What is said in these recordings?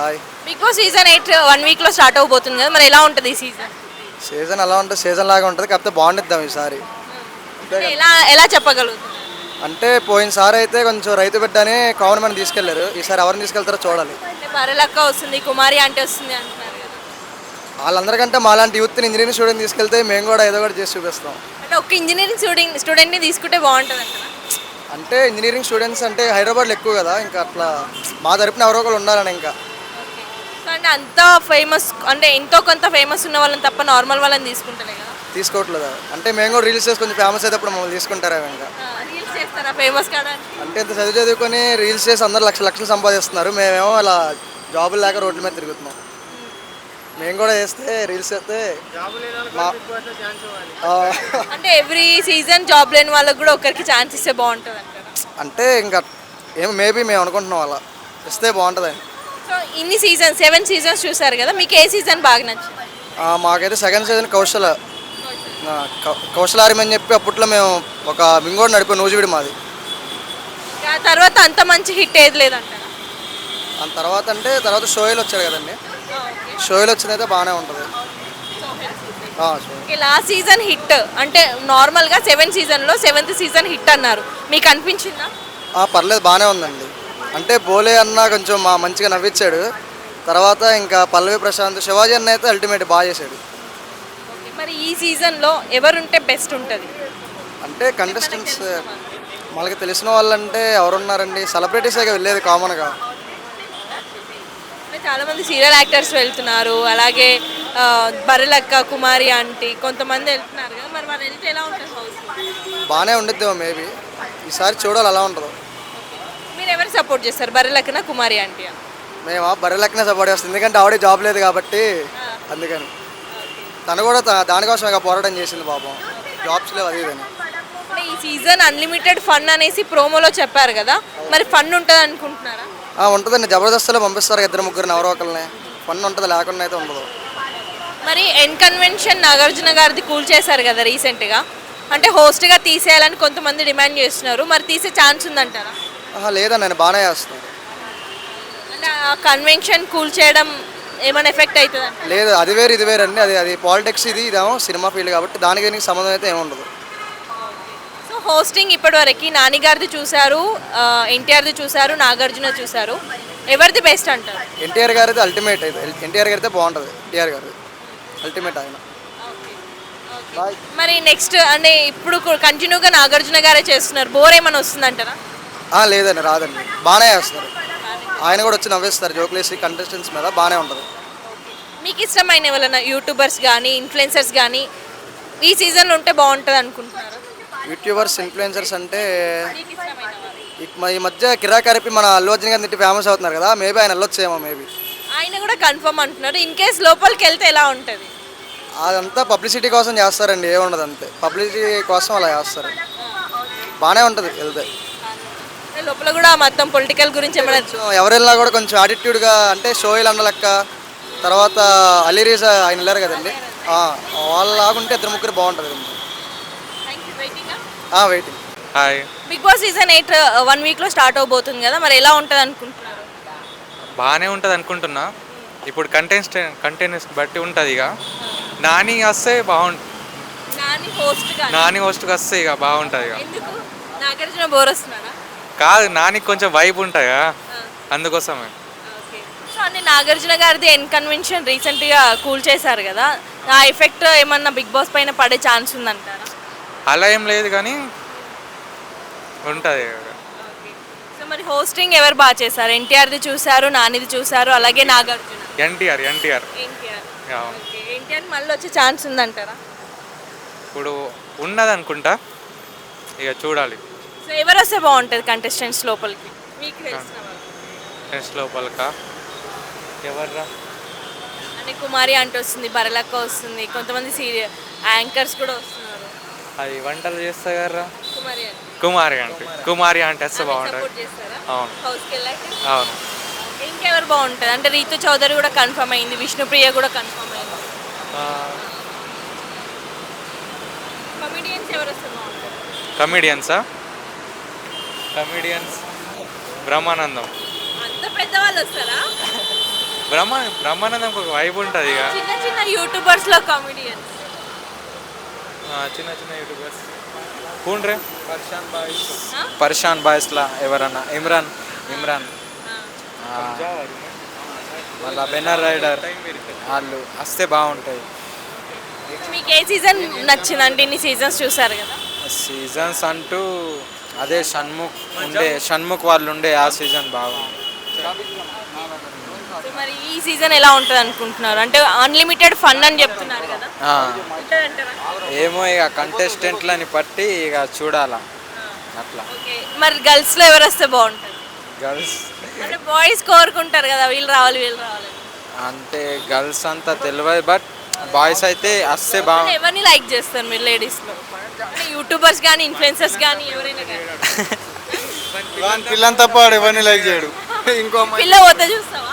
Hi. Big boss season 8 1 వీక్లో start అవబోతుంది కదా, మరి ఎలా ఉంటుంది ఈ సీజన్? సీజన్ ఎలా ఉంటుంది? సీజన్ లాగా ఉంటుంది, కాకపోతే బాగుండిద్దాం ఈసారి. ఎలా ఎలా చెప్పగలుగుతారు? అంటే పోయినసారి అయితే కొంచెం రైతు బిడ్డ అని కామన్ మ్యాన్ తీసుకెళ్లారు. ఈసారి ఎవరిని తీసుకెళ్తారో చూడాలి. అంటే బర్రెలక్క వస్తుంది, కుమారి అంటే వస్తుంది అంటున్నారు కదా. వాళ్ళందరికంటే మాలాంటి యూత్ని ఇంజనీరింగ్ స్టూడెంట్ తీసుకెళ్తే మేము కూడా ఏదో ఒకటి చేసి చూపిస్తాం. అంటే ఒక ఇంజనీరింగ్ స్టూడెంట్ని తీసుకుంటే బాగుంటుంది అంటారా? అంటే ఇంజనీరింగ్ స్టూడెంట్స్ అంటే హైదరాబాద్లో ఎక్కువ కదా, ఇంకా అట్లా మా తరపున ఎవరో ఒకరు ఉండాలని ఇంకా. సో అంటే అంత ఫేమస్ అంటే ఎంతో కొంత ఫేమస్ ఉన్న వాళ్ళని తప్ప నార్మల్ వాళ్ళని తీసుకుంటలే కదా. తీసుకోవట్లేదు. అంటే మేము కూడా రీల్స్ చేసి కొంచెం ఫేమస్ అయితే అప్పుడు మమ్మల్ని తీసుకుంటారా ఇంకా. రీల్స్ చేస్తారా ఫేమస్ కాదా? అంటే ఇంత చదువుకొని రీల్స్ చేసి అందరు లక్షలు సంపాదిస్తున్నారు, మేమేమో అలా జాబులు లేక రోడ్ల మీద తిరుగుతున్నాం. మేము కూడా చేస్తే రీల్స్ చేస్తే అంటే ఎవ్రీ సీజన్ జాబ్ లేని వాళ్ళకి కూడా ఒకరికి ఛాన్స్ ఇస్తే బాగుంటుంది అంటారా? అంటే ఇంకా ఏమో మేబీ మేము అనుకుంటున్నాం అలా ఇస్తే బాగుంటుంది. సో ఇన్ని సీజన్స్ 7 సీజన్స్ చూసారు కదా, మీకు ఏ సీజన్ బాగా నచ్చింది? మాకైతే సెకండ్ సీజన్ కౌశలార్యం అని చెప్పి అప్పట్లో మేము ఒక మింగోడు నడిపే నూజివిడి మాది. ఆ తర్వాత అంత మంచి హిట్ ఏది లేదంటారా? దాని తర్వాత అంటే తర్వాత షోయిల్ వచ్చాడు కదండి, షోయిల్ వచ్చిందైతే బాగానే ఉంటుంది. లాస్ట్ సీజన్ హిట్ అంటే నార్మల్గా 7 సీజన్లో 7th సీజన్ హిట్ అన్నారు, మీకు అనిపించిందా? పర్లేదు, బాగానే ఉందండి. అంటే బోలే అన్న కొంచెం మంచిగా నవ్వించాడు. తర్వాత ఇంకా పల్లవి ప్రశాంత్, శివాజీ అన్న అయితే అల్టిమేట్ బాగా చేశాడు. మరి ఈ సీజన్లో ఎవరుంటే బెస్ట్ ఉంటుంది? అంటే కంటెస్టెంట్స్ మనకి తెలిసిన వాళ్ళంటే ఎవరున్నారండి, సెలబ్రిటీసేగా వెళ్ళేది కామన్గా. చాలామంది సీరియల్ యాక్టర్స్ వెళ్తున్నారు, అలాగే బర్రెలక్క, కుమారి ఆంటీ కొంతమంది వెళ్తున్నారు కదా, మరి వాళ్ళు వెళ్తే ఎలా ఉంటుంది హౌస్? బాగానే ఉండిద్దేమో మేబీ, ఈసారి చూడాలి ఎలా ఉంటుందో. మీరు ఎవరు సపోర్ట్ చేస్తారు, బర్రెలక్కన కుమారి ఆంటీ? మేము బర్రెలెక్కనే సపోర్ట్ చేస్తాం, ఎందుకంటే ఆవిడే జాబ్ లేదు కాబట్టి. అందుకని తను కూడా దానికోసం ఇక పోరాటం చేసింది పాపం, జాబ్స్ లేవు అది ఇదని. ఈ సీజన్ అన్లిమిటెడ్ ఫన్ అనేసి ప్రోమోలో చెప్పారు కదా, మరి ఫన్ ఉంటుంది అనుకుంటున్నారా? ఉంటుందండి, జబర్దస్త్లో పంపిస్తారు 2-3 ఎవరో ఒకరిని. ఫన్ ఉంటుంది, లేకుండా అయితే ఉండదు. మరి ఎన్ కన్వెన్షన్ నాగార్జున గారిది కూల్ చేశారు కదా రీసెంట్గా, అంటే హోస్ట్గా తీసేయాలని కొంతమంది డిమాండ్ చేస్తున్నారు, మరి తీసే ఛాన్స్ ఉందంటారా? లేదండి, నేను బాగానే చేస్తున్నాను. అంటే ఆ కన్వెన్షన్ కూల్ చేయడం ఏమైనా ఎఫెక్ట్ అవుతుంది? లేదు, అది వేరు ఇది వేరు అండి. అది పాలిటిక్స్, ఇదేమో సినిమా ఫీల్డ్ కాబట్టి దానికి దీనికి సంబంధం అయితే ఏమి ఉండదు. సో హోస్టింగ్ ఇప్పటివరకు నాని గారిది చూశారు, ఎన్టీఆర్ది చూశారు, నాగార్జున చూశారు, ఎవరిది బెస్ట్ అంటారు? ఎన్టీఆర్ గారు అయితే అల్టిమేట్ అయితే, ఎన్టీఆర్ గారు అయితే బాగుంటుంది. ఎన్టీఆర్ గారు అల్టిమేట్ ఆయన. మరి నెక్స్ట్ అంటే ఇప్పుడు కంటిన్యూగా నాగార్జున గారే చేస్తున్నారు, బోర్ ఏమైనా వస్తుందంటారా? లేదండి, రాదండి, బాగానే చేస్తున్నారు. ఆయన కూడా వచ్చి నవ్వేస్తారు, జోకులేసి కంటెస్టెంట్స్ మీద బాగానే ఉంటుంది. మీకు ఇష్టమైన ఎవరైనా యూట్యూబర్స్ కానీ ఇన్ఫ్లుయెన్సర్స్ కానీ ఈ సీజన్లో ఉంటే బాగుంటుంది అనుకుంటున్నారా? యూట్యూబర్స్ ఇన్ఫ్లుయెన్సర్స్ అంటే ఈ మధ్య కిరాకరిపి మన అల్లు అర్జున్ గారిని ఫేమస్ అవుతున్నారు కదా, మేబీ ఆయన వెళ్ళొచ్చేమో. మేబీ ఆయన కూడా కన్ఫర్మ్ అంటున్నారు, ఇన్ కేస్ లోపలికి వెళ్తే ఎలా ఉంటుంది? అదంతా పబ్లిసిటీ కోసం చేస్తారండి, ఏముండదు, అంతే పబ్లిసిటీ కోసం అలా చేస్తారు. బాగానే ఉంటుంది వెళ్తే. లోపల కూడా మొత్తం పొలిటికల్ గురించి ఏమైనా ఎవరు వెళ్ళినా కూడా కొంచెం యాటిట్యూడ్గా, అంటే షోయిల్ అన్న లెక్క, తర్వాత అలీరీజా ఆయన వెళ్ళారు కదండి, వాళ్ళలాగుంటే 2-3 బాగుంటుంది. Waiting. Hi. Big boss season 8 1 వీక్లో స్టార్ట్ అవబోతుంది కదా, మరి ఎలా ఉంటుంది అనుకుంటున్నారు? బాగానే ఉంటుంది అనుకుంటున్నా. ఇప్పుడు కంటెంట్స్ బట్టి ఉంటుంది. ఇక నాని వస్తే బాగుంటుంది, నాని హోస్ట్గా వస్తే ఇక బాగుంటుంది. ఇక ఎందుకు నాగార్జున బోర్ వస్తున్నారా? కాదు, నానికి కొంచెం వైబ్ ఉంటుంది కదా, అందుకోసమే. సో అంటే నాగార్జున గారిది ఎన్ కన్వెన్షన్ రీసెంట్గా కూల్ చేశారు కదా, ఆ ఎఫెక్ట్ ఏమన్నా బిగ్ బాస్ పైన పడే ఛాన్స్ ఉందంటారా? అలా ఏం లేదు కానీ ఉంటుంది. సో మరి హోస్టింగ్ ఎవరు బాగా చేశారు? ఎన్టీఆర్ది చూశారు, నానిది చూశారు, అలాగే నాగార్జున. ఎన్టీఆర్ ఎన్టీఆర్ మళ్ళీ వచ్చే ఛాన్స్ ఉందంటారా? ఇప్పుడు ఉన్నది అనుకుంటా, ఇక చూడాలి. సో ఎవరు వస్తే బాగుంటుంది కంటెస్టెంట్స్ లోపలికి మీకు తెలిసిన వాళ్ళు? నెక్స్ట్ లోపలకా ఎవర్రా అంటే కుమారి అంటే వస్తుంది, బరలక్క వస్తుంది, కొంతమంది సీరియల్ యాంకర్స్ కూడా వస్తున్నారు. అది వంటలు చేస్తా కదరా, కుమారి కుమారి అంటే వస్తే బాగుంటుంది. అవును అవును. ఇంకెవరు బాగుంటుంది అంటే రీతు చౌదరి కూడా కన్ఫర్మ్ అయింది, విష్ణుప్రియ కూడా కన్ఫర్మ్ అయింది. కమిడియన్స్ ఎవరు వస్తే బాగుంటుంది? కమిడియన్స్ బ్రహ్మానందం. అంత పెద్దవాళ్ళు వస్తారా? బ్రహ్మానందం ఒక వైబ్ ఉంటుంది ఇక. చిన్న చిన్న యూట్యూబర్స్లో కామెడియన్స్ చిన్న చిన్న యూట్యూబర్స్ కూండ్రే పర్షాన్ బాయ్స్లా ఎవరన్నా ఇమ్రాన్ మళ్ళీ బెన్నర్ రైడర్ వాళ్ళు వస్తే బాగుంటాయి. మీకు ఏ సీజన్ నచ్చిందంటే ఇన్ని సీజన్స్ చూసారు కదా. సీజన్స్ అంటూ అదే షణ్ముఖ్ వాళ్ళు ఉండే ఆ సీజన్ బాగుంది. సో మరి ఈ సీజన్ ఎలా ఉంటుంది అనుకుంటున్నారు? అంటే అన్లిమిటెడ్ ఫన్ అని చెప్తున్నారు కదా, ఆ, ఉంటుందంటారా? ఏమో ఇక కంటెస్టెంట్లని బట్టి ఇక చూడాలా అట్లా. ఓకే, మరి గర్ల్స్లో ఎవరు వస్తే బాగుంటుంది? గర్ల్స్ అంటే బాయ్స్ కోరుకుంటారు కదా వీళ్ళు రావాలి. అంటే గర్ల్స్ అంతా తెలియదు, బట్ బాయ్స్ అయితే వస్తే అంటే బాగుంది. ఎవరిని లైక్ చేస్తారు మీరు లేడీస్లో? అంటే యూట్యూబర్స్ కానీ ఇన్ఫ్లుయెన్సర్స్ కానీ ఎవరైనా కానీ. పిల్లని తప్ప ఎవరిని లైక్ చేయడు. ఇంకో అమ్మాయి పిల్ల పోతే చూస్తావా?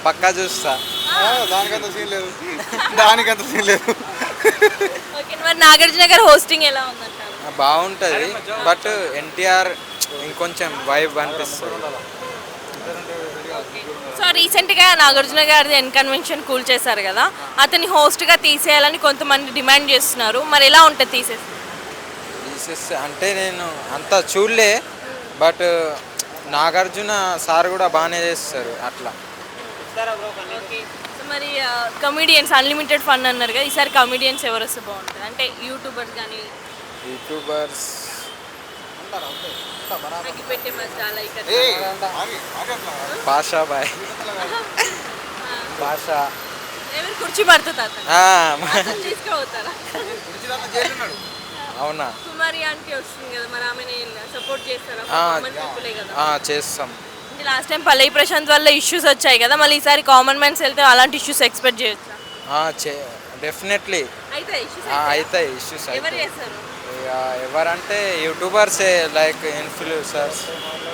పక్కా చూస్తా. దానికంత సీన్ లేదు. ఓకే, మరి నాగార్జున గారు హోస్టింగ్ ఎలా ఉందంటారు? బాగుంటుంది, బట్ ఎన్టీఆర్ ఇంకొంచెం వైబ్ అనిపిస్తుంది. సో రీసెంట్గా నాగార్జున గారిది కన్వెన్షన్ కూల్ చేశారు కదా, అతని హోస్ట్గా తీసేయాలని కొంతమంది డిమాండ్ చేస్తున్నారు. మరి ఎలా ఉంటుంది తీసేస్తే? అంటే నేను అంత చూడలే, బట్ నాగార్జున సార్ కూడా బాగానే చేస్తారు అట్లా. ఓకే, సో మరి కమెడియన్స్ అన్లిమిటెడ్ ఫన్ అన్నారు కదా, ఈసారి కమెడియన్స్ ఎవరు వస్తే బాగుంటుంది? అంటే యూట్యూబర్స్ కానీ యూట్యూబర్స్ పెట్టే మసాలా ఇక్కడ భాషా బాయ్ భాష ఎవరు కుర్చీ పడుతుంది అతను తీసుకుపోతారా? అవునా? కుమారి ఆంటీ వస్తుంది కదా, మరి ఆమె సపోర్ట్ చేస్తారా? కామన్ పీపులే కదా. చేస్తాం. అంటే లాస్ట్ టైం పల్లవి ప్రశాంత్ వల్ల ఇష్యూస్ వచ్చాయి కదా, మళ్ళీ ఈసారి కామన్ మ్యాన్స్ వెళ్తే అలాంటి ఇష్యూస్ ఎక్స్పెక్ట్ చేయొచ్చా? డెఫినెట్లీ అయితే ఇష్యూస్ అవుతాయి. ఇష్యూస్ ఎవరు అవుతాయి. చేస్తారు? ఇక ఎవరంటే యూట్యూబర్సే, లైక్ ఇన్ఫ్లుయెన్సర్స్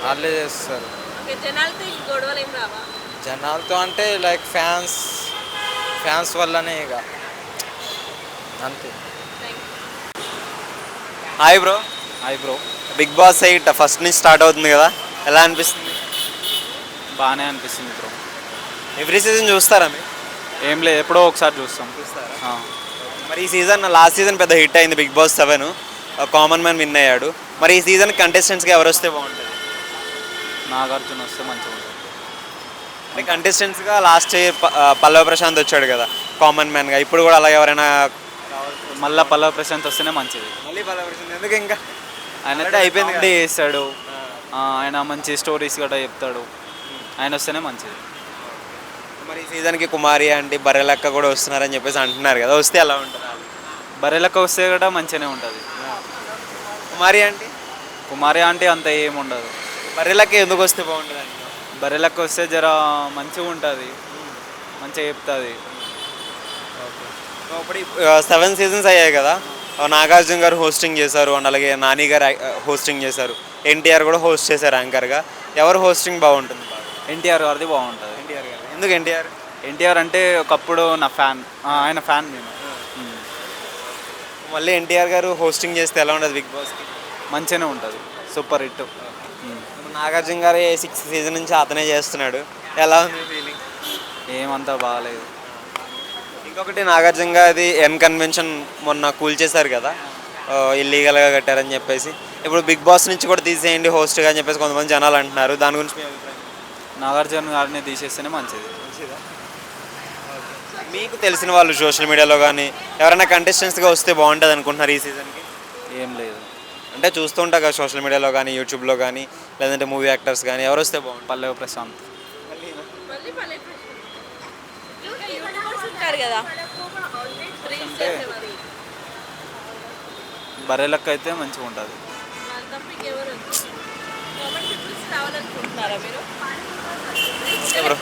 వాళ్ళే చేస్తారు. ఓకే, జనాలతో ఈ గొడవలు ఏం రావా? జనాలతో అంటే లైక్ ఫ్యాన్స్ వల్లనే ఇక అంతే. Hi bro, big boss 8 first నుంచి స్టార్ట్ అవుతుంది కదా, ఎలా అనిపిస్తుంది? బాగానే అనిపిస్తుంది బ్రో. ఎవ్రీ సీజన్ చూస్తారా మీరు? ఏం లేదు, ఎప్పుడో ఒకసారి చూస్తాం. ఆ. మరి ఈ సీజన్ లాస్ట్ సీజన్ పెద్ద హిట్ అయింది big boss 7, common man win అయ్యాడు. మరి ఈ సీజన్ కంటెస్టెంట్స్గా ఎవరు వస్తే బాగుంటుంది? నాగార్జున వస్తే మంచిగా ఉంటుంది. అంటే కంటెస్టెంట్స్గా లాస్ట్ పల్లవ ప్రశాంత్ వచ్చాడు కదా కామన్ మ్యాన్గా, ఇప్పుడు కూడా అలా ఎవరైనా? మళ్ళీ పల్లవ ప్రశాంత్ వస్తేనే మంచిది. మళ్ళీ పల్లవ ప్రశాంత్ ఎందుకు? ఇంకా ఆయన Already అయిపోయింది కదా. చేస్తాడు, ఆయన మంచి స్టోరీస్ గట్రా చెప్తాడు, ఆయన వస్తేనే మంచిది. మరి ఈ సీజన్కి కుమారి అంటే బర్రెలక్క కూడా వస్తున్నారని చెప్పేసి అంటున్నారు కదా, వస్తే ఎలా ఉంటుంది? బర్రెలక్క వస్తే కూడా మంచిగానే ఉంటుంది. కుమారి అంటే అంత ఏముండదు. బర్రెలక్క ఎందుకు వస్తే బాగుంటుంది? బర్రెలక్క వస్తే జర మంచిగా ఉంటుంది, మంచిగా చెప్తుంది. ఇప్పుడు 7 సీజన్స్ అయ్యాయి కదా, నాగార్జున గారు హోస్టింగ్ చేశారు అండ్ అలాగే నాని గారు హోస్టింగ్ చేశారు, ఎన్టీఆర్ కూడా హోస్ట్ చేశారు యాంకర్గా. ఎవరు హోస్టింగ్ బాగుంటుంది? ఎన్టీఆర్ గారిది బాగుంటుంది. ఎన్టీఆర్ గారు. ఎందుకు ఎన్టీఆర్? ఎన్టీఆర్ అంటే ఒకప్పుడు నా ఫ్యాన్, ఆయన ఫ్యాన్ నేను. మళ్ళీ ఎన్టీఆర్ గారు హోస్టింగ్ చేస్తే ఎలా ఉంటుంది బిగ్ బాస్కి? మంచిగానే ఉంటుంది, సూపర్ హిట్. నాగార్జున గారు 6 సీజన్ నుంచి అతనే చేస్తున్నాడు, ఎలా ఉంది ఫీలింగ్? ఏమంతా బాగాలేదు. ఇంకొకటి నాగార్జున గారిది కన్వెన్షన్ మొన్న కూల్ చేశారు కదా, ఇల్లీగల్గా కట్టారని చెప్పేసి. ఇప్పుడు బిగ్ బాస్ నుంచి కూడా తీసేయండి హోస్ట్గా అని చెప్పేసి కొంతమంది జనాలు అంటున్నారు, దాని గురించి మీ అభిప్రాయం? నాగార్జున గారిని తీసేస్తేనే మంచిది. మీకు తెలిసిన వాళ్ళు సోషల్ మీడియాలో కానీ ఎవరైనా కంటెస్టెంట్స్గా వస్తే బాగుంటుంది అనుకుంటున్నారు ఈ సీజన్కి? ఏం లేదు. అంటే చూస్తూ ఉంటారు కదా సోషల్ మీడియాలో కానీ యూట్యూబ్లో కానీ, లేదంటే మూవీ యాక్టర్స్ కానీ, ఎవరు వస్తే బాగుంటుంది? పల్లవి ప్రశాంత్. మళ్ళీ పల్లవి ప్రశాంత్. ఇంకా యూట్యూబర్స్ ఉంటారు కదా, రీల్స్ చేసే మరి. బర్రెలక్క అయితే మంచిగా ఉంటుంది. వాళ్ళ తప్ప ఇంకెవరు? కామన్ పీపుల్స్ రావాలనుకుంటున్నారా మీరు? ఎవరు?